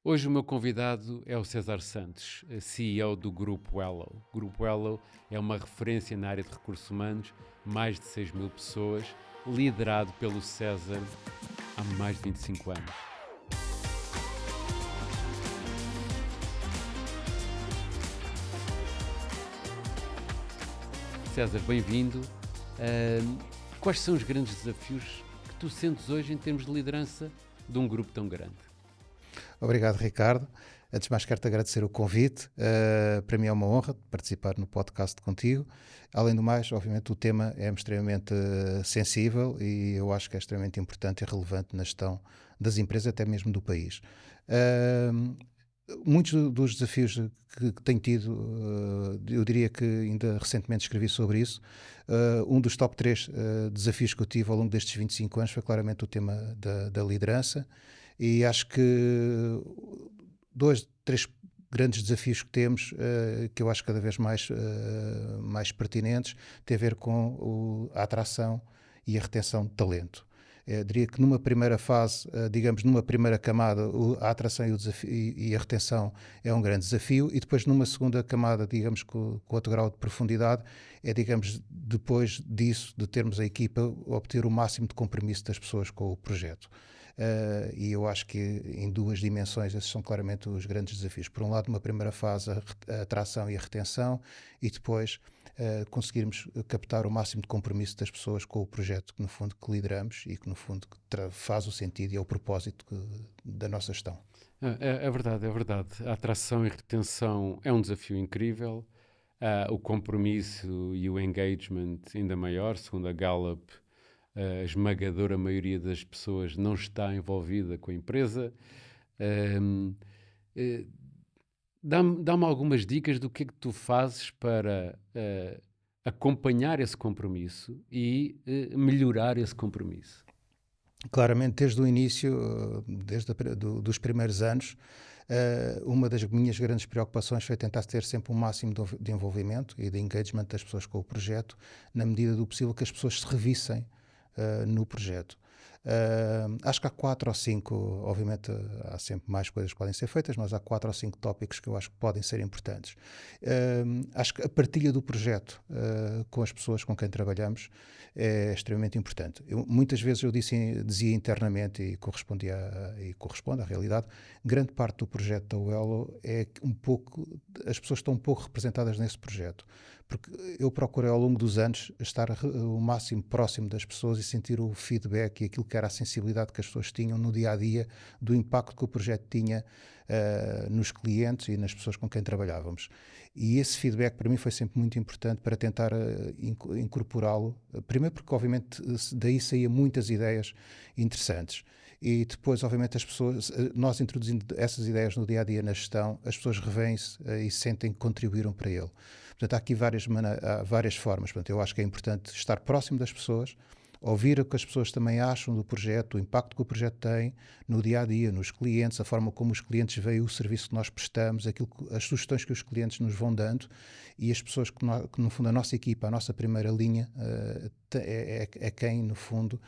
Hoje o meu convidado é o César Santos, CEO do Grupo Elo. O Grupo Elo é uma referência na área de recursos humanos, mais de 6.000 pessoas, liderado pelo César há mais de 25 anos. César, bem-vindo. Quais são os grandes desafios que tu sentes hoje em termos de liderança de um grupo tão grande? Obrigado, Ricardo. Antes de mais, quero-te agradecer o convite. Para mim é uma honra participar no podcast contigo. Além do mais, obviamente, o tema é extremamente sensível e eu acho que é extremamente importante e relevante na gestão das empresas, até mesmo do país. Muitos dos desafios que tenho tido, eu diria que ainda recentemente escrevi sobre isso. Um dos top 3 desafios que eu tive ao longo destes 25 anos foi claramente o tema da liderança. E acho que 2, 3 grandes desafios que temos, que eu acho cada vez mais pertinentes, tem a ver com a atração e a retenção de talento. Diria que numa primeira fase, digamos, numa primeira camada, a atração e a retenção é um grande desafio, e depois numa segunda camada, digamos, com outro grau de profundidade, é, digamos, depois disso, de termos a equipa, obter o máximo de compromisso das pessoas com o projeto. E eu acho que em duas dimensões esses são claramente os grandes desafios. Por um lado, numa primeira fase, a atração e a retenção, e depois conseguirmos captar o máximo de compromisso das pessoas com o projeto que no fundo que lideramos e que no fundo faz o sentido e é o propósito da nossa gestão. É verdade, é verdade. A atração e retenção é um desafio incrível. O compromisso e o engagement ainda maior, segundo a Gallup, a esmagadora maioria das pessoas não está envolvida com a empresa. Dá-me algumas dicas do que é que tu fazes para acompanhar esse compromisso e melhorar esse compromisso. Claramente, desde o início, dos primeiros anos, uma das minhas grandes preocupações foi tentar ter sempre um máximo de envolvimento e de engagement das pessoas com o projeto, na medida do possível que as pessoas se revissem no projeto. Acho que há 4 ou 5, obviamente há sempre mais coisas que podem ser feitas, mas há 4 ou 5 tópicos que eu acho que podem ser importantes. Acho que a partilha do projeto com as pessoas com quem trabalhamos é extremamente importante. Muitas vezes eu dizia internamente e corresponde à realidade, grande parte do projeto da UELO é um pouco, as pessoas estão um pouco representadas nesse projeto, porque eu procurei ao longo dos anos estar o máximo próximo das pessoas e sentir o feedback e aquilo que era a sensibilidade que as pessoas tinham no dia-a-dia do impacto que o projeto tinha nos clientes e nas pessoas com quem trabalhávamos. E esse feedback para mim foi sempre muito importante para tentar incorporá-lo, primeiro porque obviamente daí saíam muitas ideias interessantes. E depois, obviamente, as pessoas, nós introduzindo essas ideias no dia-a-dia na gestão, as pessoas revêm-se e sentem que contribuíram para ele. Portanto, há aqui várias formas. Portanto, eu acho que é importante estar próximo das pessoas, ouvir o que as pessoas também acham do projeto, o impacto que o projeto tem no dia-a-dia, nos clientes, a forma como os clientes veem o serviço que nós prestamos, as sugestões que os clientes nos vão dando, e as pessoas que no fundo, a nossa equipa, a nossa primeira linha, é quem, no fundo,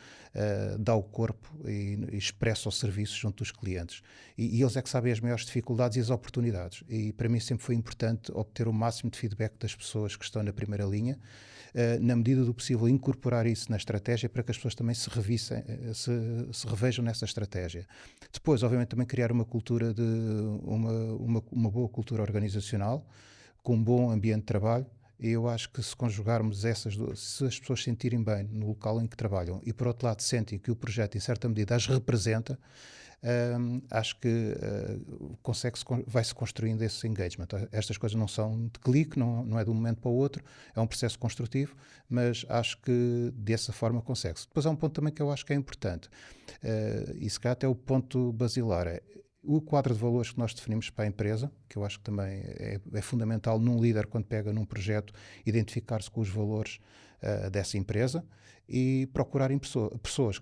dá o corpo e expressa o serviço junto dos clientes. E eles é que sabem as maiores dificuldades e as oportunidades. E para mim sempre foi importante obter o máximo de feedback das pessoas que estão na primeira linha, na medida do possível incorporar isso na estratégia para que as pessoas também se revejam nessa estratégia. Depois, obviamente, também criar uma cultura uma boa cultura organizacional, com um bom ambiente de trabalho. E eu acho que se conjugarmos essas duas, se as pessoas se sentirem bem no local em que trabalham e por outro lado sentem que o projeto em certa medida as representa, acho que vai-se construindo esse engagement. Estas coisas não são de clique, não é de um momento para o outro, é um processo construtivo, mas acho que dessa forma consegue-se. Depois há um ponto também que eu acho que é importante, e se calhar até o ponto basilar, é o quadro de valores que nós definimos para a empresa, que eu acho que também é fundamental num líder, quando pega num projeto, identificar-se com os valores dessa empresa e procurarem pessoas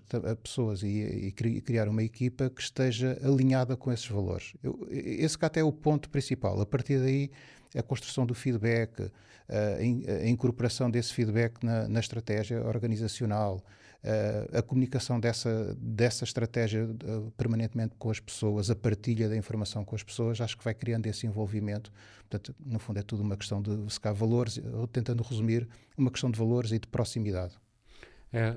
criar uma equipa que esteja alinhada com esses valores. Esse cá até é o ponto principal. A partir daí, a construção do feedback, a incorporação desse feedback na estratégia organizacional, a comunicação dessa estratégia permanentemente com as pessoas, a partilha da informação com as pessoas, acho que vai criando esse envolvimento. Portanto, no fundo é tudo uma questão de, se calhar, valores, tentando resumir, uma questão de valores e de proximidade.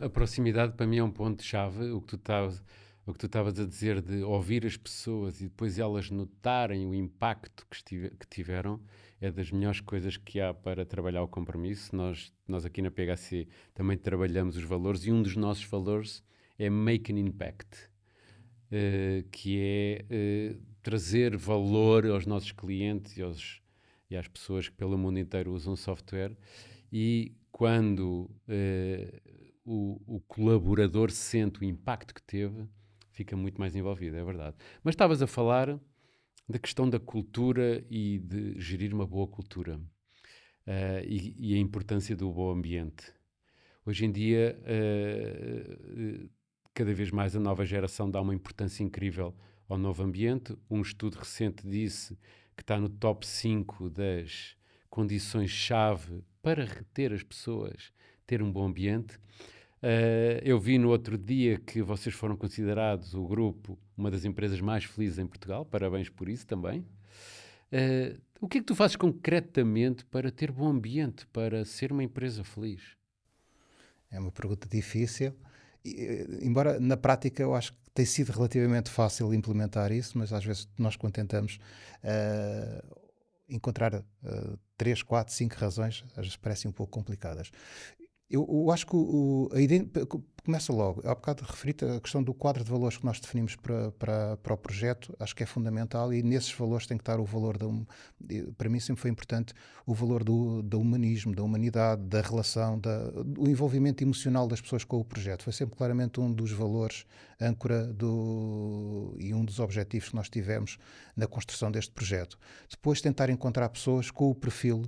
A proximidade para mim é um ponto-chave, o que tu estavas a dizer de ouvir as pessoas e depois elas notarem o impacto que tiveram, é das melhores coisas que há para trabalhar o compromisso. Nós aqui na PHC também trabalhamos os valores e um dos nossos valores é Make an Impact, que é trazer valor aos nossos clientes e às pessoas que pelo mundo inteiro usam software, e quando o colaborador sente o impacto que teve, fica muito mais envolvido, é verdade. Mas estavas a falar da questão da cultura e de gerir uma boa cultura, e a importância do bom ambiente. Hoje em dia, cada vez mais a nova geração dá uma importância incrível ao novo ambiente. Um estudo recente disse que está no top 5 das condições-chave para reter as pessoas, ter um bom ambiente. Eu vi no outro dia que vocês foram considerados, o grupo, uma das empresas mais felizes em Portugal. Parabéns por isso também. O que é que tu fazes concretamente para ter bom ambiente, para ser uma empresa feliz? É uma pergunta difícil, embora na prática eu acho que tem sido relativamente fácil implementar isso, mas às vezes nós quando tentamos encontrar 3, 4, 5 razões, às vezes parecem um pouco complicadas. Eu acho que a ideia começa logo. Há bocado referi-te a questão do quadro de valores que nós definimos para o projeto, acho que é fundamental, e nesses valores tem que estar o valor para mim sempre foi importante o valor do humanismo, da humanidade, da relação, do envolvimento emocional das pessoas com o projeto. Foi sempre claramente um dos valores âncora e um dos objetivos que nós tivemos na construção deste projeto. Depois tentar encontrar pessoas com o perfil,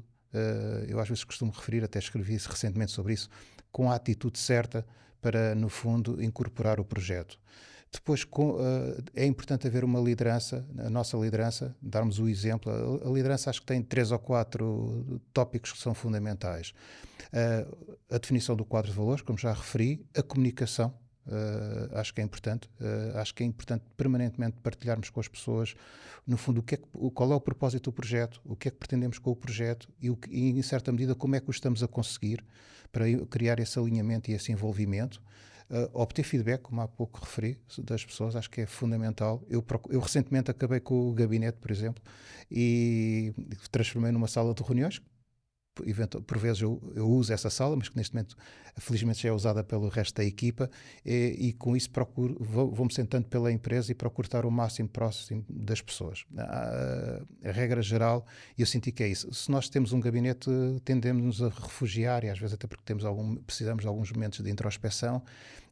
eu às vezes costumo referir, até escrevi recentemente sobre isso, com a atitude certa para, no fundo, incorporar o projeto. Depois é importante haver uma liderança, a nossa liderança, darmos o exemplo. A liderança acho que tem 3 ou 4 tópicos que são fundamentais. A definição do quadro de valores, como já referi, a comunicação, acho que é importante. Acho que é importante permanentemente partilharmos com as pessoas, no fundo, qual é o propósito do projeto, o que é que pretendemos com o projeto e em certa medida, como é que o estamos a conseguir para criar esse alinhamento e esse envolvimento. Obter feedback, como há pouco referi, das pessoas, acho que é fundamental. Eu recentemente acabei com o gabinete, por exemplo, e transformei numa sala de reuniões. Por vezes eu uso essa sala, mas que neste momento felizmente já é usada pelo resto da equipa, e com isso vou-me sentando pela empresa e procuro estar o máximo próximo das pessoas. A regra geral, e eu senti que é isso, se nós temos um gabinete tendemos a refugiar, e às vezes até porque precisamos de alguns momentos de introspeção,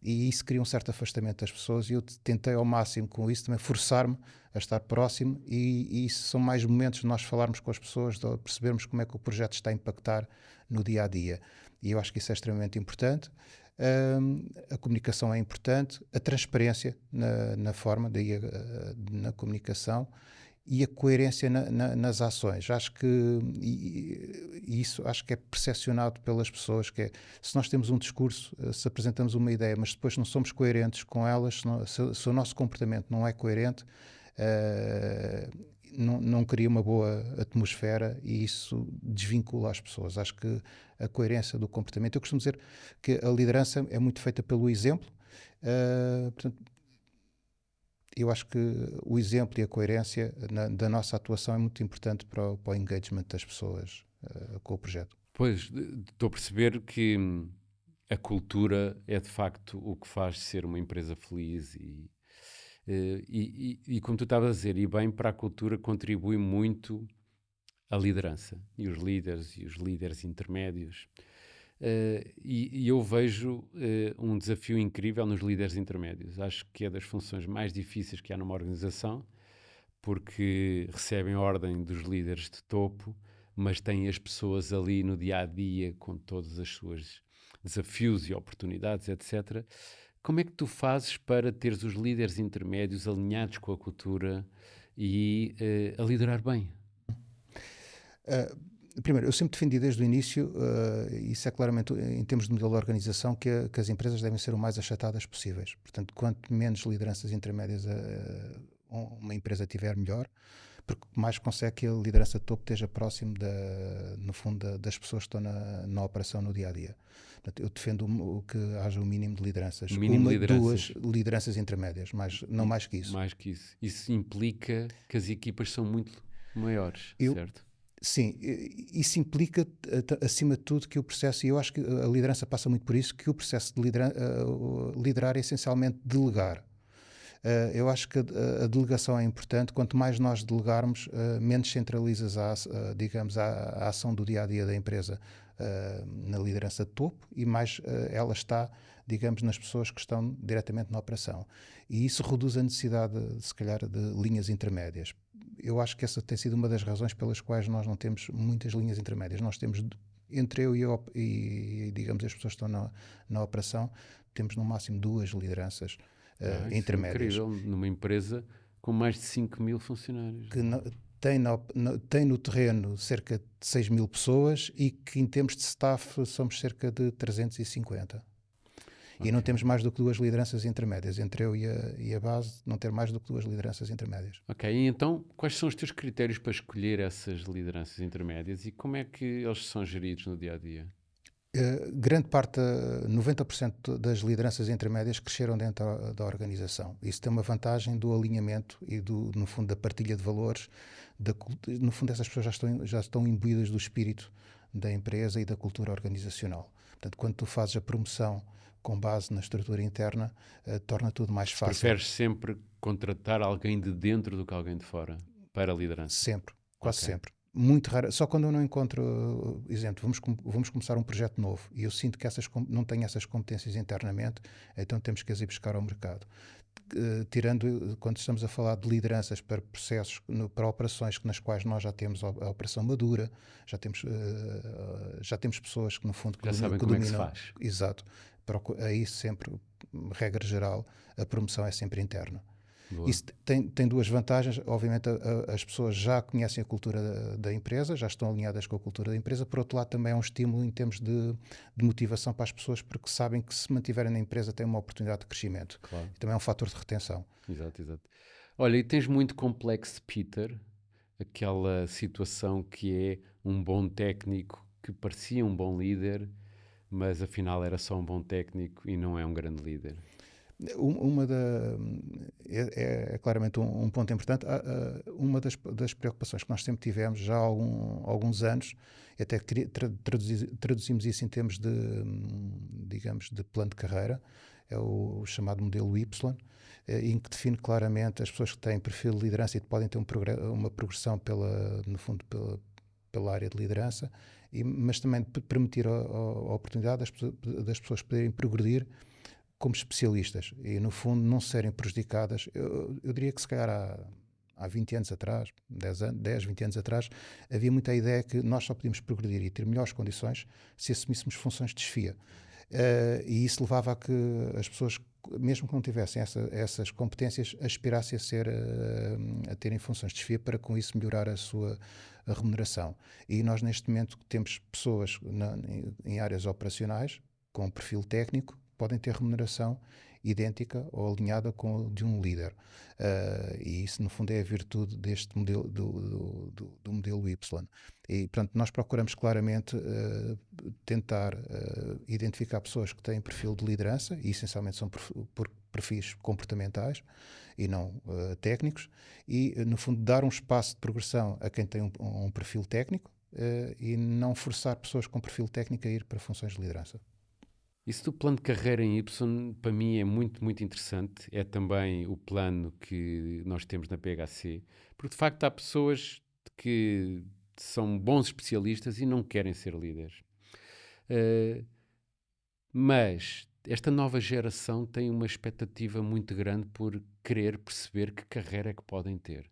e isso cria um certo afastamento das pessoas, e eu tentei ao máximo com isso também forçar-me a estar próximo, e isso são mais momentos de nós falarmos com as pessoas, de percebermos como é que o projeto está a impactar no dia a dia, e eu acho que isso é extremamente importante. A comunicação é importante, a transparência na forma, daí na comunicação, e a coerência nas ações. Acho que isso acho que é percepcionado pelas pessoas, que é, se nós temos um discurso, se apresentamos uma ideia, mas depois não somos coerentes com elas, se o nosso comportamento não é coerente, não cria uma boa atmosfera, e isso desvincula as pessoas. Acho que a coerência do comportamento, eu costumo dizer que a liderança é muito feita pelo exemplo, portanto, eu acho que o exemplo e a coerência da nossa atuação é muito importante para o engagement das pessoas com o projeto. Pois, estou a perceber que a cultura é de facto o que faz ser uma empresa feliz e como tu estavas a dizer, e bem, para a cultura contribui muito a liderança e os líderes intermédios. E eu vejo um desafio incrível nos líderes intermédios. Acho que é das funções mais difíceis que há numa organização, porque recebem ordem dos líderes de topo, mas têm as pessoas ali no dia a dia com todas as suas desafios e oportunidades, etc. Como é que tu fazes para teres os líderes intermédios alinhados com a cultura e a liderar bem? Primeiro, eu sempre defendi desde o início, isso é claramente em termos de modelo de organização, que as empresas devem ser o mais achatadas possíveis. Portanto, quanto menos lideranças intermédias uma empresa tiver, melhor, porque mais consegue que a liderança de topo esteja próximo, no fundo, das pessoas que estão na operação no dia a dia. Portanto, eu defendo que haja o mínimo de lideranças. O mínimo de Duas lideranças. lideranças intermédias, não mais que isso. Mais que isso. Isso implica que as equipas são muito maiores, Eu, certo? Sim, isso implica, acima de tudo, que o processo, e eu acho que a liderança passa muito por isso, que o processo de liderar é essencialmente delegar. Eu acho que a delegação é importante. Quanto mais nós delegarmos, menos centralizas digamos, a ação do dia-a-dia da empresa na liderança de topo e mais ela está, digamos, nas pessoas que estão diretamente na operação. E isso reduz a necessidade, se calhar, de linhas intermédias. Eu acho que essa tem sido uma das razões pelas quais nós não temos muitas linhas intermédias. Nós temos, entre eu e digamos, as pessoas que estão na operação, temos no máximo 2 lideranças Isso intermédias. É incrível, numa empresa com mais de 5.000 funcionários. Que tem no terreno cerca de 6.000 pessoas e que em termos de staff somos cerca de 350. E não temos mais do que 2 lideranças intermédias. Entre eu e a base, não ter mais do que 2 lideranças intermédias. Ok, e então quais são os teus critérios para escolher essas lideranças intermédias e como é que eles são geridos no dia-a-dia? Grande parte, 90% das lideranças intermédias cresceram dentro da organização. Isso tem uma vantagem do alinhamento e, no fundo, da partilha de valores. No fundo, essas pessoas já estão imbuídas do espírito da empresa e da cultura organizacional. Portanto, quando tu fazes a promoção com base na estrutura interna, torna tudo mais fácil. Preferes sempre contratar alguém de dentro do que alguém de fora para a liderança? Sempre, quase sempre. Muito raro, só quando eu não encontro, exemplo, vamos começar um projeto novo e eu sinto que não tenho essas competências internamente, então temos que as ir buscar ao mercado. Tirando, quando estamos a falar de lideranças para processos, para operações nas quais nós já temos a operação madura, já temos pessoas que no fundo já sabem como dominam, é que se faz. Exato. Aí sempre, regra geral, a promoção é sempre interna. Boa. Isso tem 2 vantagens. Obviamente, as pessoas já conhecem a cultura da empresa, já estão alinhadas com a cultura da empresa. Por outro lado, também é um estímulo em termos de motivação para as pessoas, porque sabem que se mantiverem na empresa têm uma oportunidade de crescimento. Claro. E também é um fator de retenção. Exato. Olha, e tens muito complexo Peter, aquela situação que é um bom técnico que parecia um bom líder, mas afinal era só um bom técnico e não é um grande líder. É claramente um ponto importante. Uma das preocupações que nós sempre tivemos já há alguns anos, e até traduzimos isso em termos de, digamos, de plano de carreira, é o chamado modelo Y, em que define claramente as pessoas que têm perfil de liderança e que podem ter uma progressão no fundo, pela área de liderança, mas também permitir a oportunidade das pessoas poderem progredir como especialistas e, no fundo, não serem prejudicadas. Eu diria que, se calhar, há 20 anos atrás, 10, 20 anos atrás, havia muita ideia que nós só podíamos progredir e ter melhores condições se assumíssemos funções de chefia. E isso levava a que as pessoas, mesmo que não tivessem essas competências, aspirassem a terem funções de chefia para, com isso, melhorar a sua remuneração. E nós, neste momento, temos pessoas em áreas operacionais com perfil técnico, podem ter remuneração idêntica ou alinhada com a de um líder. E isso, no fundo, é a virtude deste modelo, do modelo Y. E, portanto, nós procuramos claramente tentar identificar pessoas que têm perfil de liderança, e essencialmente são por perfis comportamentais e não técnicos, e, no fundo, dar um espaço de progressão a quem tem um perfil técnico e não forçar pessoas com perfil técnico a ir para funções de liderança. Isso do plano de carreira em Y, para mim, é muito, muito interessante. É também o plano que nós temos na PHC, porque, de facto, há pessoas que são bons especialistas e não querem ser líderes. Mas esta nova geração tem uma expectativa muito grande por querer perceber que carreira é que podem ter.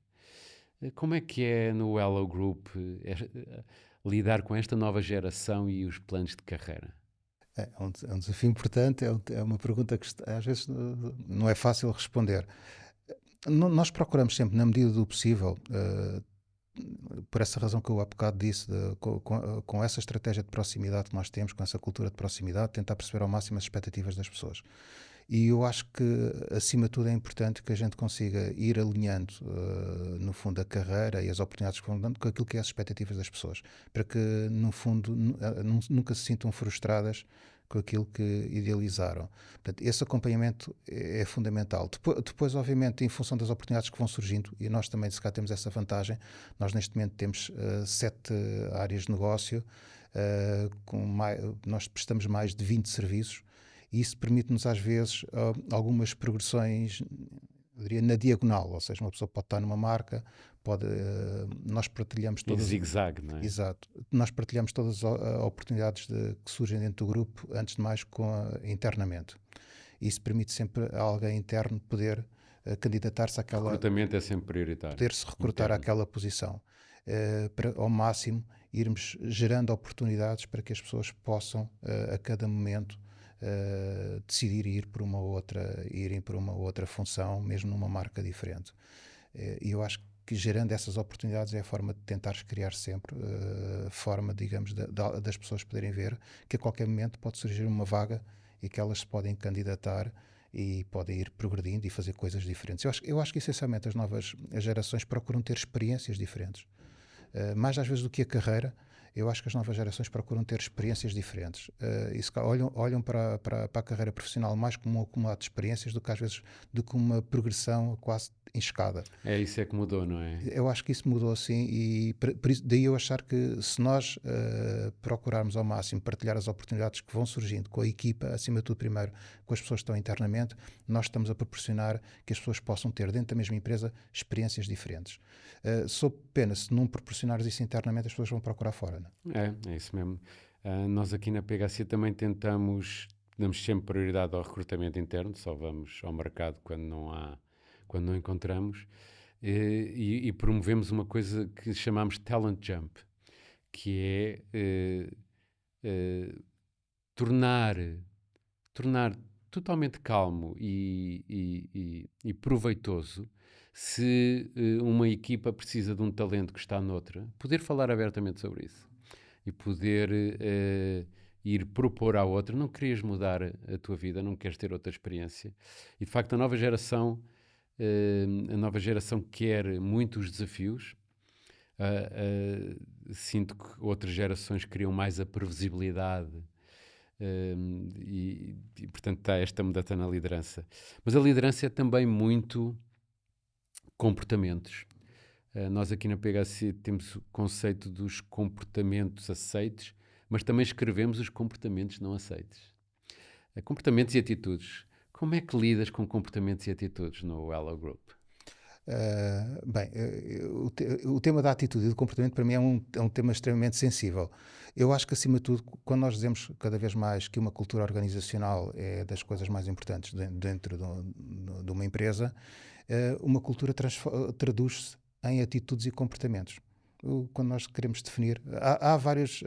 Como é que é no Hello Group lidar com esta nova geração e os planos de carreira? É um desafio importante, é uma pergunta que às vezes não é fácil responder. Nós procuramos sempre, na medida do possível, por essa razão que eu há bocado disse, com essa estratégia de proximidade que nós temos, com essa cultura de proximidade, tentar perceber ao máximo as expectativas das pessoas. E eu acho que, acima de tudo, é importante que a gente consiga ir alinhando, no fundo, a carreira e as oportunidades que vão dando com aquilo que é as expectativas das pessoas, para que, no fundo, nunca se sintam frustradas com aquilo que idealizaram. Portanto, esse acompanhamento é fundamental. Depois, obviamente, em função das oportunidades que vão surgindo, e nós também, se cá, temos essa vantagem, nós neste momento temos 7 áreas de negócio, nós prestamos mais de 20 serviços, e isso permite-nos às vezes algumas progressões, eu diria, na diagonal, ou seja, uma pessoa pode estar numa marca, nós partilhamos Em todas... zigue-zague, não é? Exato. Nós partilhamos todas as oportunidades que surgem dentro do grupo, antes de mais internamente. Isso permite sempre a alguém interno poder candidatar-se àquela... Recrutamento é sempre prioritário. Poder-se recrutar Interno. àquela posição. Para, ao máximo, irmos gerando oportunidades para que as pessoas possam, a cada momento, decidir irem por uma outra função, mesmo numa marca diferente. E eu acho que gerando essas oportunidades é a forma de tentares criar sempre, forma, digamos, das pessoas poderem ver que a qualquer momento pode surgir uma vaga e que elas se podem candidatar e podem ir progredindo e fazer coisas diferentes. Eu acho que essencialmente as novas gerações procuram ter experiências diferentes. Mais às vezes do que a carreira, eu acho que as novas gerações procuram ter experiências diferentes. Olham para a carreira profissional mais como um acumulado de experiências do que às vezes do que uma progressão quase em escada. É isso é que mudou, não é? Eu acho que isso mudou assim e daí eu achar que se nós procurarmos ao máximo partilhar as oportunidades que vão surgindo com a equipa, acima de tudo primeiro com as pessoas que estão internamente, nós estamos a proporcionar que as pessoas possam ter dentro da mesma empresa experiências diferentes. Sob pena, se não proporcionares isso internamente, as pessoas vão procurar fora. Não é? É isso mesmo. Nós aqui na PHC também damos sempre prioridade ao recrutamento interno, só vamos ao mercado quando não encontramos, e promovemos uma coisa que chamamos Talent Jump, que é tornar totalmente calmo e proveitoso se uma equipa precisa de um talento que está noutra, poder falar abertamente sobre isso e poder ir propor à outra. Não querias mudar a tua vida, não queres ter outra experiência. E de facto a nova geração quer muitos desafios. Sinto que outras gerações queriam mais a previsibilidade e portanto está esta mudança na liderança. Mas a liderança é também muito comportamentos. Nós aqui na PHC temos o conceito dos comportamentos aceites, mas também escrevemos os comportamentos não aceites. Comportamentos e atitudes. Como é que lidas com comportamentos e atitudes no Hello Group? O tema da atitude e do comportamento para mim é um tema extremamente sensível. Eu acho que, acima de tudo, quando nós dizemos cada vez mais que uma cultura organizacional é das coisas mais importantes dentro de uma empresa, uma cultura traduz-se em atitudes e comportamentos. Quando nós queremos definir, há várias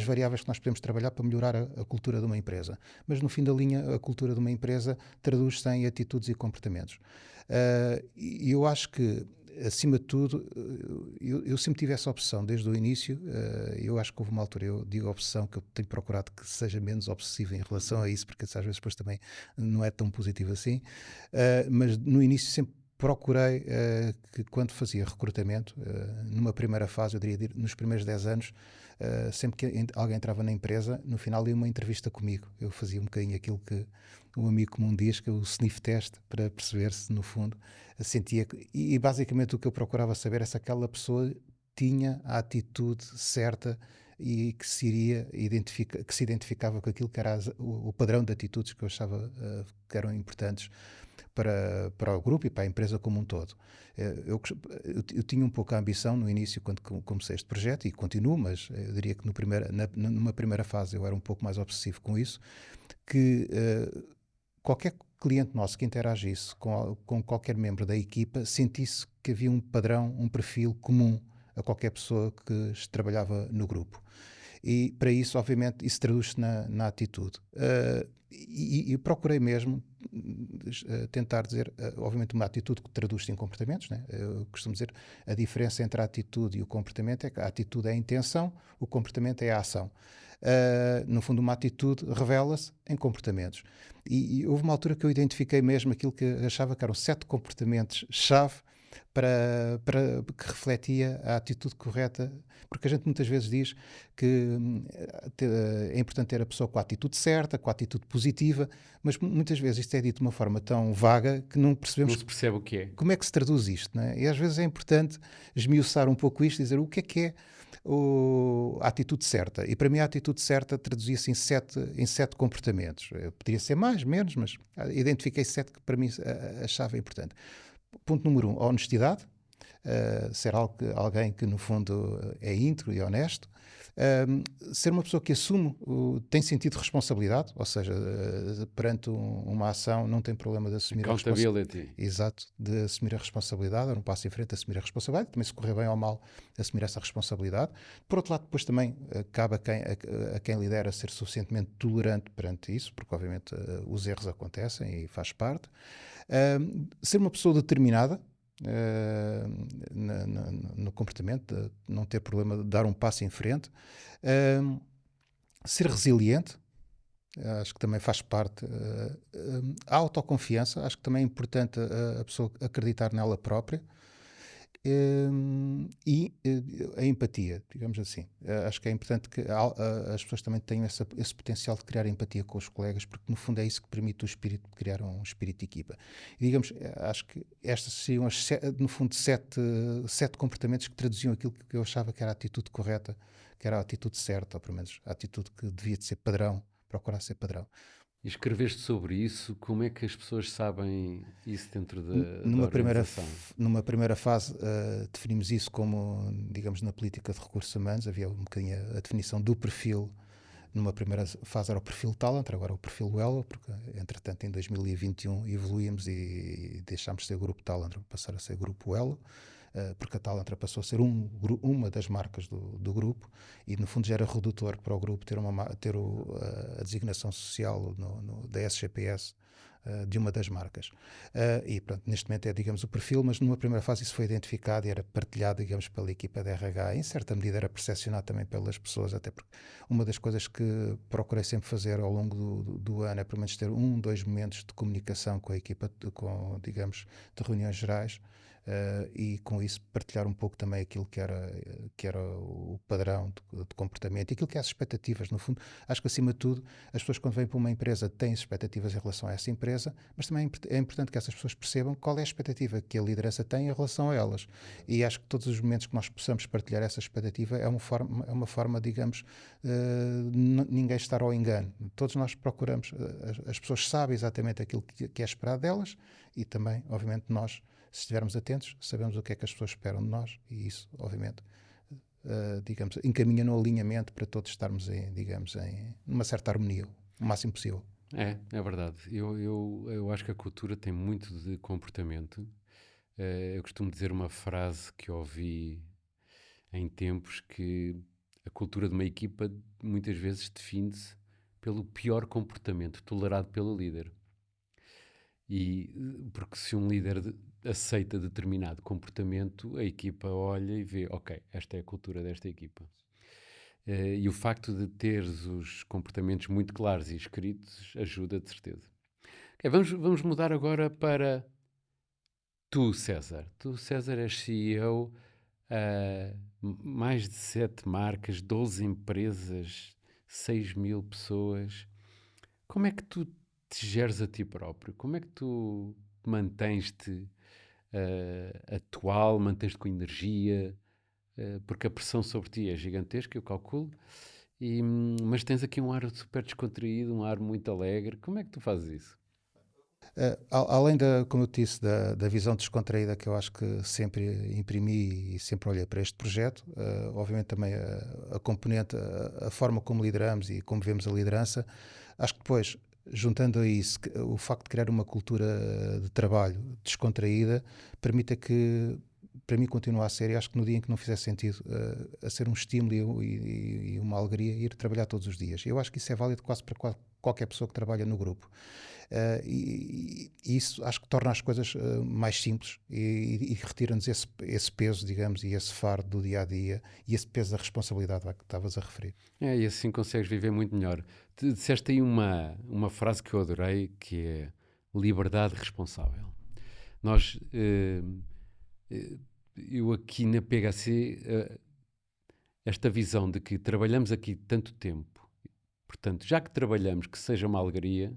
variáveis que nós podemos trabalhar para melhorar a cultura de uma empresa, mas no fim da linha a cultura de uma empresa traduz-se em atitudes e comportamentos. E eu acho que, acima de tudo, eu sempre tive essa opção desde o início. Eu acho que houve uma altura, eu digo obsessão, que eu tenho procurado que seja menos obsessivo em relação a isso, porque às vezes depois também não é tão positivo assim, mas no início sempre procurei que, quando fazia recrutamento, numa primeira fase, eu diria nos primeiros 10 anos, sempre que alguém entrava na empresa, no final ia uma entrevista comigo. Eu fazia um bocadinho aquilo que um amigo comum diz, que é o sniff test, para perceber se, no fundo, sentia... E basicamente o que eu procurava saber é se aquela pessoa tinha a atitude certa e que se identificava com aquilo que era o padrão de atitudes que eu achava que eram importantes para o grupo e para a empresa como um todo. Eu tinha um pouco a ambição no início, quando comecei este projeto, e continuo, mas eu diria que numa primeira fase eu era um pouco mais obsessivo com isso, que qualquer cliente nosso que interagisse com qualquer membro da equipa sentisse que havia um padrão, um perfil comum a qualquer pessoa que trabalhava no grupo. E para isso, obviamente, isso traduz-se na atitude. E procurei mesmo tentar dizer, obviamente, uma atitude que traduz-se em comportamentos, né? Eu costumo dizer, a diferença entre a atitude e o comportamento é que a atitude é a intenção, o comportamento é a ação. No fundo, uma atitude revela-se em comportamentos. E houve uma altura que eu identifiquei mesmo aquilo que achava que eram 7 comportamentos-chave que refletia a atitude correta, porque a gente muitas vezes diz que é importante ter a pessoa com a atitude certa, com a atitude positiva, mas muitas vezes isto é dito de uma forma tão vaga que não percebemos Não se percebe o que é. como é que se traduz isto, não é? E às vezes é importante esmiuçar um pouco isto e dizer o que é a atitude certa. E para mim a atitude certa traduzia-se em sete comportamentos. Poderia ser mais, menos, mas identifiquei 7 que para mim achava importante. Ponto número 1, a honestidade. Ser alguém que no fundo é íntegro e honesto. Ser uma pessoa que assume, tem sentido de responsabilidade, ou seja, perante uma ação não tem problema de assumir a responsabilidade. Accountability. Exato, de assumir a responsabilidade, dar um passo em frente, assumir a responsabilidade, também se correr bem ou mal, assumir essa responsabilidade. Por outro lado, depois também cabe a quem lidera ser suficientemente tolerante perante isso, porque obviamente os erros acontecem e faz parte. Ser uma pessoa determinada, no comportamento, de não ter problema de dar um passo em frente, ser resiliente, acho que também faz parte, a autoconfiança, acho que também é importante a pessoa acreditar nela própria, e a empatia, digamos assim. Acho que é importante que as pessoas também tenham esse potencial de criar empatia com os colegas, porque no fundo é isso que permite o espírito de criar um espírito de equipa. E digamos, acho que estas seriam no fundo sete comportamentos que traduziam aquilo que eu achava que era a atitude correta, que era a atitude certa, ou pelo menos a atitude que devia de ser padrão, procurar ser padrão. E escreveste sobre isso, como é que as pessoas sabem isso dentro da Numa organização? numa primeira fase, definimos isso como, digamos, na política de recursos humanos, havia um bocadinho a definição do perfil. Numa primeira fase era o perfil Talent, agora é o perfil Welo, porque entretanto em 2021 evoluímos e deixámos de ser grupo Talent para passar a ser grupo Welo, porque a Talent passou a ser uma das marcas do grupo e no fundo já era redutor para o grupo ter a designação social da SGPS de uma das marcas. E pronto, neste momento é, digamos, o perfil, mas numa primeira fase isso foi identificado e era partilhado, digamos, pela equipa de RH. Em certa medida era percepcionado também pelas pessoas, até porque uma das coisas que procurei sempre fazer ao longo do ano é pelo menos ter 2 momentos de comunicação com a equipa, digamos, de reuniões gerais. E com isso partilhar um pouco também aquilo que era o padrão de comportamento e aquilo que é as expectativas. No fundo, acho que acima de tudo as pessoas quando vêm para uma empresa têm expectativas em relação a essa empresa, mas também é importante que essas pessoas percebam qual é a expectativa que a liderança tem em relação a elas, e acho que todos os momentos que nós possamos partilhar essa expectativa é uma forma, digamos, ninguém estar ao engano. Todos nós procuramos, as pessoas sabem exatamente aquilo que é esperado delas e também, obviamente, nós, se estivermos atentos, sabemos o que é que as pessoas esperam de nós e isso, obviamente, digamos, encaminha no alinhamento para todos estarmos numa certa harmonia, o máximo possível. É verdade. Eu acho que a cultura tem muito de comportamento. Eu costumo dizer uma frase que ouvi em tempos, que a cultura de uma equipa muitas vezes define-se pelo pior comportamento tolerado pelo líder. Porque se um líder aceita determinado comportamento, a equipa olha e vê, ok, esta é a cultura desta equipa. E o facto de teres os comportamentos muito claros e escritos ajuda, de certeza. Okay, vamos mudar agora para tu, César. Tu, César, és CEO, mais de 7 marcas, 12 empresas, 6.000 pessoas. Como é que tu te geres a ti próprio? Como é que tu mantens-te atual, mantens-te com energia? Porque a pressão sobre ti é gigantesca, eu calculo, mas tens aqui um ar super descontraído, um ar muito alegre. Como é que tu fazes isso? Além como eu te disse, da visão descontraída que eu acho que sempre imprimi e sempre olhei para este projeto, obviamente também a componente, a forma como lideramos e como vemos a liderança, acho que depois, juntando a isso, o facto de criar uma cultura de trabalho descontraída, permite que para mim continua a ser, e acho que no dia em que não fizer sentido, a ser um estímulo e uma alegria ir trabalhar todos os dias. Eu acho que isso é válido quase para qualquer pessoa que trabalha no grupo. E isso acho que torna as coisas mais simples e retira-nos esse peso, digamos, e esse fardo do dia a dia e esse peso da responsabilidade que estavas a referir. E assim consegues viver muito melhor. Disseste aí uma frase que eu adorei, que é liberdade responsável. Nós, eu aqui na PHC, esta visão de que trabalhamos aqui tanto tempo, portanto, já que trabalhamos, que seja uma alegria,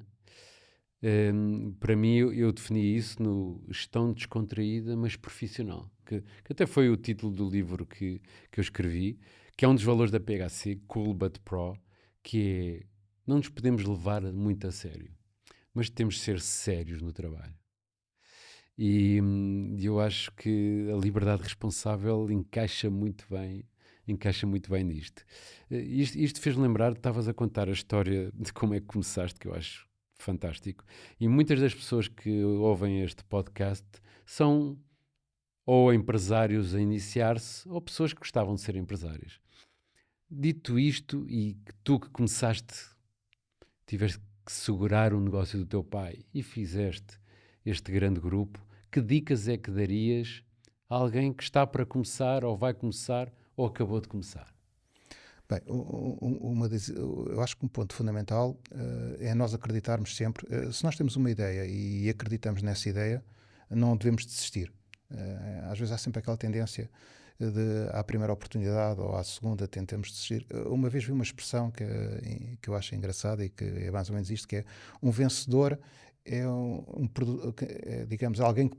para mim eu defini isso no gestão descontraída, mas profissional, que até foi o título do livro que eu escrevi, que é um dos valores da PHC, Cool But Pro, que é, não nos podemos levar muito a sério, mas temos de ser sérios no trabalho. E eu acho que a liberdade responsável encaixa muito bem nisto. Isto fez-me lembrar, estavas a contar a história de como é que começaste, que eu acho fantástico. E muitas das pessoas que ouvem este podcast são ou empresários a iniciar-se ou pessoas que gostavam de ser empresários. Dito isto, e que tu que começaste, tiveste que segurar o negócio do teu pai e fizeste este grande grupo, que dicas é que darias a alguém que está para começar, ou vai começar, ou acabou de começar? Bem, eu acho que um ponto fundamental é nós acreditarmos sempre. Se nós temos uma ideia e acreditamos nessa ideia, não devemos desistir. Às vezes há sempre aquela tendência de, à primeira oportunidade ou à segunda, tentamos desistir. Uma vez vi uma expressão que eu acho engraçada e que é mais ou menos isto, que é um vencedor é digamos, alguém que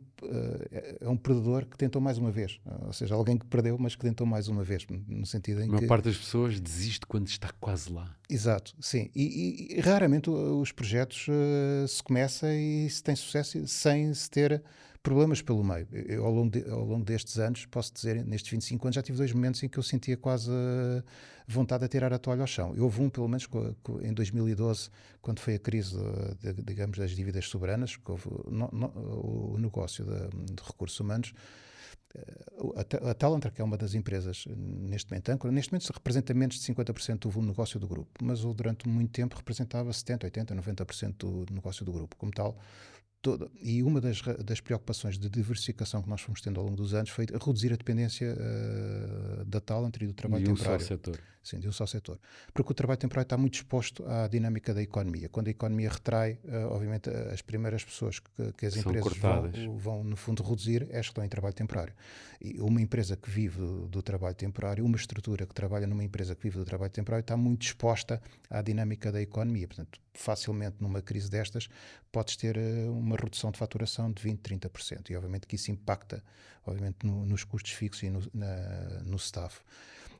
é um perdedor que tentou mais uma vez, ou seja, alguém que perdeu, mas que tentou mais uma vez, no sentido em A maior que... parte das pessoas desiste quando está quase lá. Exato, sim, e raramente os projetos se começa e se tem sucesso sem se ter problemas pelo meio. Eu, ao longo destes anos, posso dizer, nestes 25 anos, já tive 2 momentos em que eu sentia quase vontade de tirar a toalha ao chão. Houve um, pelo menos, em 2012, quando foi a crise, digamos, das dívidas soberanas, que houve o negócio de recursos humanos. A Talentor, que é uma das empresas neste momento representa menos de 50% do volume de negócio do grupo, mas durante muito tempo representava 70%, 80%, 90% do negócio do grupo. Como tal, e uma das preocupações de diversificação que nós fomos tendo ao longo dos anos foi reduzir a dependência da Talentor e do trabalho temporário. De um só setor. Sim, de um só setor. Porque o trabalho temporário está muito exposto à dinâmica da economia. Quando a economia retrai, obviamente as primeiras pessoas que as empresas vão, no fundo, reduzir é as que estão em trabalho temporário. E uma empresa que vive do trabalho temporário, uma estrutura que trabalha numa empresa que vive do trabalho temporário, está muito exposta à dinâmica da economia. Portanto, facilmente numa crise destas, podes ter uma redução de faturação de 20%, 30%. E obviamente que isso impacta, obviamente, nos custos fixos e no staff.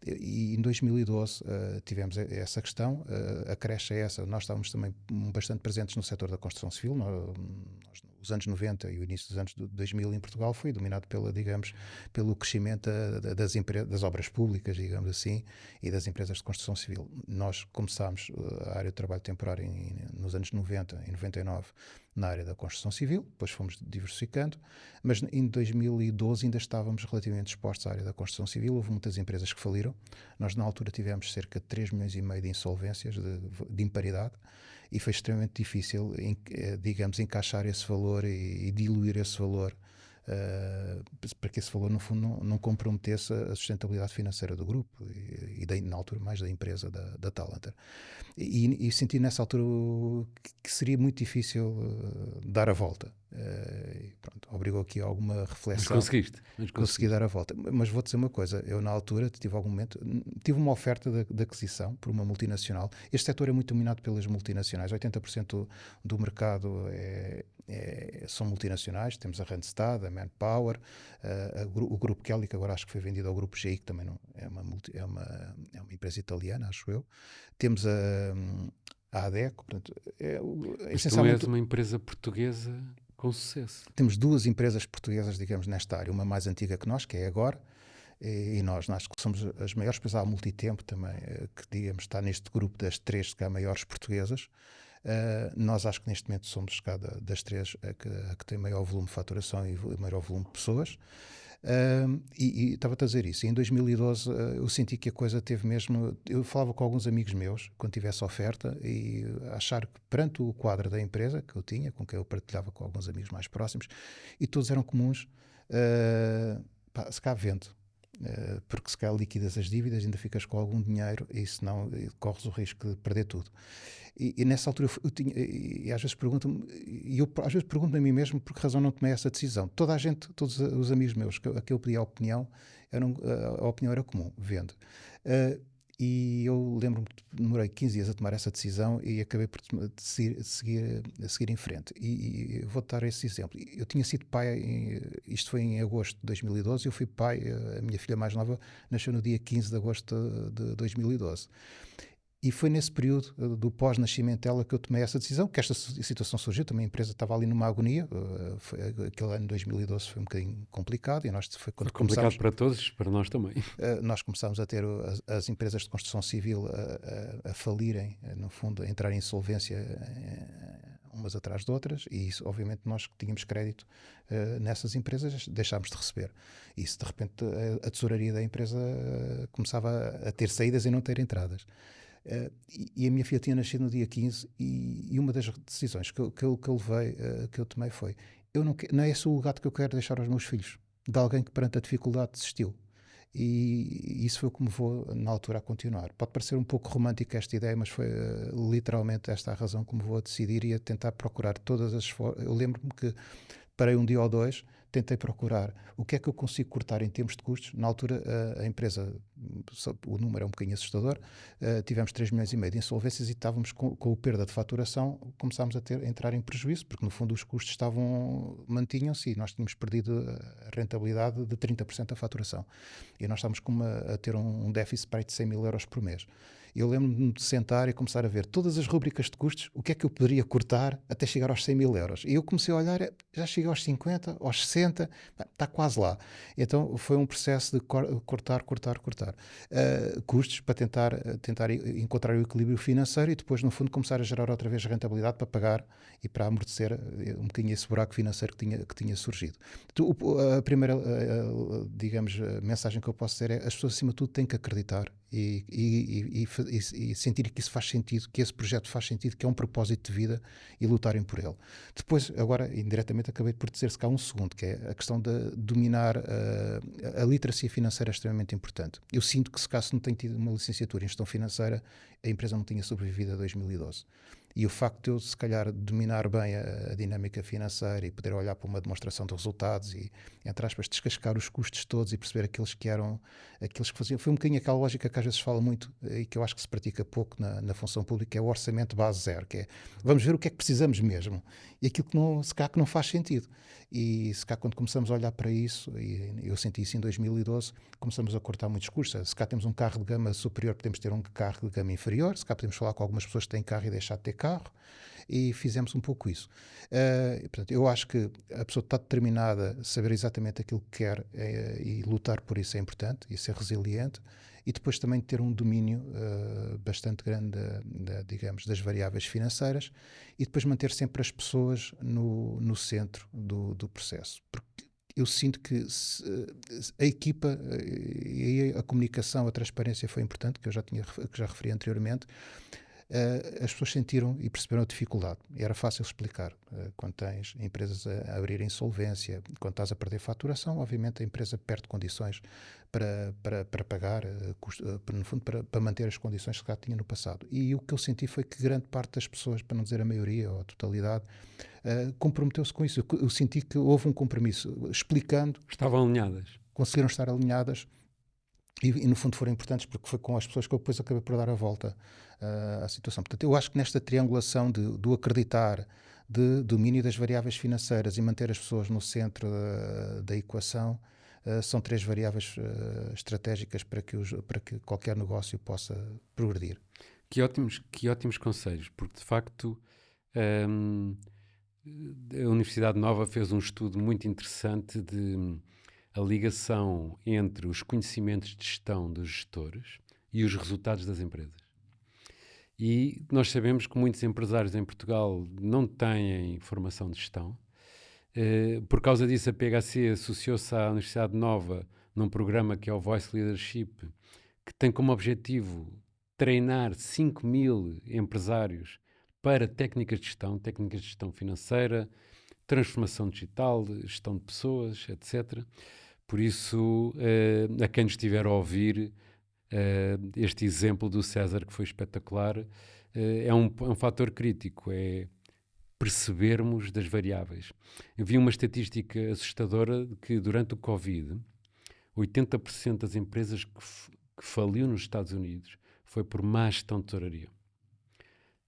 E em 2012 tivemos essa questão, a creche é essa. Nós estávamos também bastante presentes no setor da construção civil. Os anos 90 e o início dos anos 2000 em Portugal foi dominado pelo crescimento das obras públicas, digamos assim, e das empresas de construção civil. Nós começámos a área de trabalho temporário nos anos 90 e 99 na área da construção civil, depois fomos diversificando, mas em 2012 ainda estávamos relativamente expostos à área da construção civil. Houve muitas empresas que faliram. Nós na altura tivemos cerca de 3,5 milhões de insolvências de imparidade, e foi extremamente difícil, digamos, encaixar esse valor e diluir esse valor para que esse valor, no fundo, não comprometesse a sustentabilidade financeira do grupo e na altura mais da empresa, da Talentor. E senti nessa altura que seria muito difícil dar a volta. Pronto, obrigou aqui a alguma reflexão. Mas conseguiste. Consegui dar a volta. Mas vou dizer uma coisa, eu na altura tive uma oferta de aquisição por uma multinacional. Este setor é muito dominado pelas multinacionais. 80% do mercado são multinacionais. Temos a Randstad, a Manpower, o Grupo Kelly, que agora acho que foi vendido ao Grupo GI, que também não, é uma empresa italiana, acho eu. Temos a ADECO. Portanto, mas tu és uma empresa portuguesa com sucesso. Temos 2 empresas portuguesas, digamos, nesta área. Uma mais antiga que nós, que é agora, e nós acho que somos as maiores, depois há a Multitempo também, que, digamos, está neste grupo das 3 maiores portuguesas. Nós acho que neste momento somos das 3 a que tem maior volume de faturação e maior volume de pessoas. E estava-te a dizer isso. Em 2012 eu senti que a coisa teve mesmo. Eu falava com alguns amigos meus quando tivesse oferta e achar que perante o quadro da empresa que eu tinha, com quem eu partilhava com alguns amigos mais próximos, e todos eram comuns, pá, se cá vende. Porque se calhar liquidas as dívidas, ainda ficas com algum dinheiro e senão corres o risco de perder tudo. E nessa altura eu tinha, e às vezes pergunto-me, e eu às vezes pergunto-me a mim mesmo por que razão não tomei essa decisão. Toda a gente, todos os amigos meus a que eu pedi a opinião, a opinião era comum, vende. E eu lembro-me que demorei 15 dias a tomar essa decisão e acabei por seguir em frente. E vou-te dar esse exemplo. Eu tinha sido pai, isto foi em agosto de 2012, eu fui pai, a minha filha mais nova nasceu no dia 15 de agosto de 2012. E foi nesse período do pós-nascimento dela que eu tomei essa decisão, que esta situação surgiu, também a empresa estava ali numa agonia, aquele ano de 2012 foi um bocadinho complicado, e nós Foi complicado para todos, para nós também. Nós começámos a ter as empresas de construção civil a falirem, no fundo, a entrar em insolvência umas atrás de outras, e isso, obviamente, nós que tínhamos crédito nessas empresas deixámos de receber. E isso, de repente, a tesouraria da empresa começava a ter saídas e não ter entradas. E a minha filha tinha nascido no dia 15 e uma das decisões que eu levei, que eu tomei foi, não é esse o legado que eu quero deixar aos meus filhos, de alguém que perante a dificuldade desistiu. E isso foi o que me levou na altura a continuar. Pode parecer um pouco romântica esta ideia, mas foi literalmente esta a razão que me levou a decidir e a tentar procurar todas as formas. Eu lembro-me que parei um dia ou dois, tentei procurar o que é que eu consigo cortar em termos de custos. Na altura, a empresa, o número é um bocadinho assustador, tivemos 3,5 milhões de insolvências e estávamos com a perda de faturação, começámos a entrar em prejuízo, porque no fundo os custos mantinham-se e nós tínhamos perdido a rentabilidade de 30% da faturação. E nós estávamos a ter um déficit para aí de 100 mil euros por mês. Eu lembro-me de sentar e começar a ver todas as rubricas de custos, o que é que eu poderia cortar até chegar aos 100 mil euros. E eu comecei a olhar, já cheguei aos 50, aos 60, está quase lá. Então foi um processo de cortar custos para tentar encontrar o equilíbrio financeiro e depois, no fundo, começar a gerar outra vez rentabilidade para pagar e para amortecer um bocadinho esse buraco financeiro que tinha surgido. Então, a primeira, digamos, mensagem que eu posso dizer é: as pessoas, acima de tudo, têm que acreditar e sentir que isso faz sentido, que esse projeto faz sentido, que é um propósito de vida e lutarem por ele. Depois, agora, indiretamente, acabei por dizer-se cá um segundo, que é a questão de dominar a literacia financeira é extremamente importante. Eu sinto que se caso não tenho tido uma licenciatura em gestão financeira, a empresa não tinha sobrevivido a 2012. E o facto de eu, se calhar, dominar bem a dinâmica financeira e poder olhar para uma demonstração de resultados e, entre aspas, descascar os custos todos e perceber aqueles que faziam. Foi um bocadinho aquela lógica que às vezes se fala muito e que eu acho que se pratica pouco na função pública, que é o orçamento base zero, que é vamos ver o que é que precisamos mesmo. E aquilo se calhar que não faz sentido. E se calhar quando começamos a olhar para isso, e eu senti isso em 2012, começamos a cortar muitos custos. Se calhar temos um carro de gama superior, podemos ter um carro de gama inferior, se calhar podemos falar com algumas pessoas que têm carro e deixar de ter carro, e fizemos um pouco isso. Portanto, eu acho que a pessoa está determinada a saber exatamente aquilo que quer e lutar por isso é importante, e ser resiliente, e depois também ter um domínio bastante grande, digamos, das variáveis financeiras, e depois manter sempre as pessoas no centro do processo. Porque eu sinto que a equipa e a comunicação, a transparência foi importante, que eu já referi anteriormente. As pessoas sentiram e perceberam a dificuldade. E era fácil explicar. Quando tens empresas a abrir insolvência, quando estás a perder faturação, obviamente a empresa perde condições para pagar, no fundo, para manter as condições que já tinha no passado. E o que eu senti foi que grande parte das pessoas, para não dizer a maioria ou a totalidade, comprometeu-se com isso. Eu senti que houve um compromisso, explicando. Estavam alinhadas. Conseguiram estar alinhadas. E no fundo foram importantes porque foi com as pessoas que eu depois acabei por dar a volta à situação. Portanto, eu acho que nesta triangulação do acreditar, de domínio das variáveis financeiras e manter as pessoas no centro da equação, são 3 variáveis estratégicas para que qualquer negócio possa progredir. Que ótimos conselhos, porque de facto a Universidade Nova fez um estudo muito interessante de a ligação entre os conhecimentos de gestão dos gestores e os resultados das empresas. E nós sabemos que muitos empresários em Portugal não têm formação de gestão Por causa disso, a PHC associou-se à Universidade Nova num programa que é o Voice Leadership, que tem como objetivo treinar 5.000 empresários para técnicas de gestão financeira, transformação digital, gestão de pessoas, etc. Por isso, a quem nos estiver a ouvir, este exemplo do César, que foi espetacular, é um fator crítico, é percebermos das variáveis. Eu vi uma estatística assustadora de que durante o Covid, 80% das empresas que faliu nos Estados Unidos foi por má gestão de tesouraria.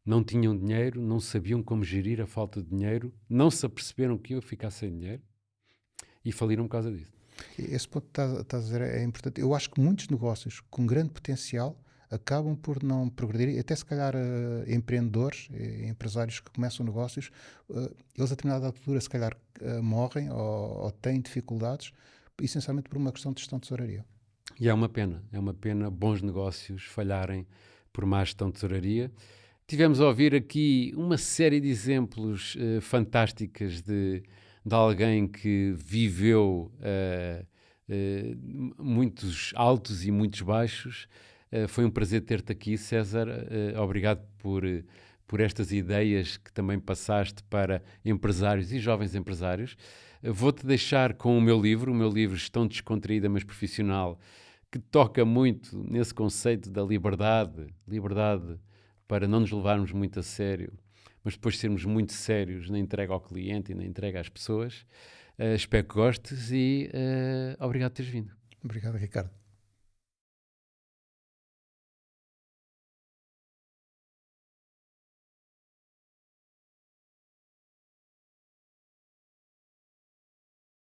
Não tinham dinheiro, não sabiam como gerir a falta de dinheiro, não se aperceberam que iam ficar sem dinheiro e faliram por causa disso. Esse ponto que estás a dizer é importante. Eu acho que muitos negócios com grande potencial acabam por não progredir, e até se calhar empreendedores, empresários que começam negócios, eles a determinada altura se calhar morrem ou têm dificuldades, essencialmente por uma questão de gestão de tesouraria. E é uma pena bons negócios falharem por má gestão de tesouraria. Tivemos a ouvir aqui uma série de exemplos fantásticas de alguém que viveu muitos altos e muitos baixos. Foi um prazer ter-te aqui, César. Obrigado por estas ideias que também passaste para empresários e jovens empresários. Vou-te deixar com o meu livro Gestão Descontraída mas Profissional, que toca muito nesse conceito da liberdade para não nos levarmos muito a sério, mas depois sermos muito sérios na entrega ao cliente e na entrega às pessoas. Espero que gostes e obrigado por teres vindo. Obrigado, Ricardo.